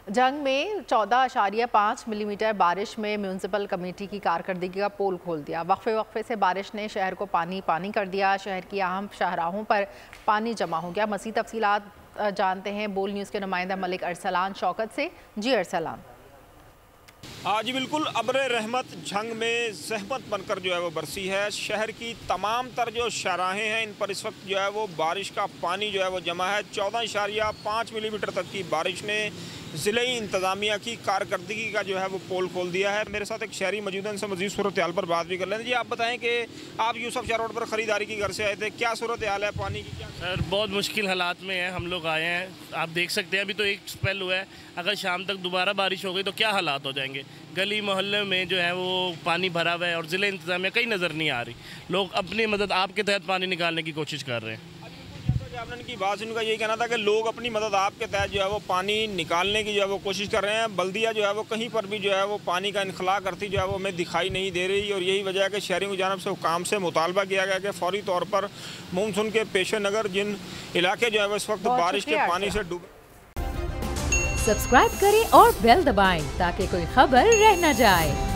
जंग में 14.5 मिलीमीटर बारिश में म्यूनसिपल कमेटी की कारकर्दगी का पोल खोल दिया। वक्फे वक्फे से बारिश ने शहर को पानी पानी कर दिया। शहर की अहम शाहराहों पर पानी जमा हो गया। मज़ीद तफसीलात जानते हैं बोल न्यूज़ के नुमाइंदा मलिक अरसलान शौकत से। जी अरसलान। जी बिल्कुल, अब्र रहमत जंग में ज़हमत बनकर जो है वो बरसी है। शहर की तमाम तर जो शाहराहें हैं इन पर इस वक्त जो है वो बारिश का पानी जो है वो जमा है। 14.5 मिलीमीटर तक की बारिश ने ज़िले इंतज़ामिया की कारकर्दगी का जो है वो पोल खोल दिया है। मेरे साथ एक शहरी मौजूद हैं, उनसे मज़ीद सूरत हाल पर बात भी कर लें। जी आप बताएं कि आप यूसुफ शाह रोड पर ख़रीदारी की घर से आए थे, क्या सूरत हाल है पानी की? क्या सर बहुत मुश्किल हालात में है, हम लोग आए हैं। आप देख सकते हैं अभी तो एक स्पेल हुआ है, अगर शाम तक दोबारा बारिश हो गई तो क्या हालात हो जाएंगे। गली मोहल्ले में जो है वो पानी भरा हुआ है और ज़िले इंतज़ामिया कहीं नज़र नहीं आ रही। लोग अपनी मदद आपके तहत पानी निकालने की कोशिश कर रहे हैं। आपने इनकी बात से उनका यही कहना था कि लोग अपनी मदद आपके तहत जो है वो पानी निकालने की जो है वो कोशिश कर रहे हैं। बल्दिया जो है वो कहीं पर भी जो है वो पानी का इनखला करती जो है वो हमें दिखाई नहीं दे रही, और यही वजह है कि शहरियों की जानब से हुकाम से मुतालबा किया गया कि फौरी तौर पर मानसून के पेश नज़र जिन इलाके जो है वो इस वक्त बारिश के पानी से डूबे। सब्सक्राइब करें और बेल दबाएं ताकि कोई खबर रह न जाए।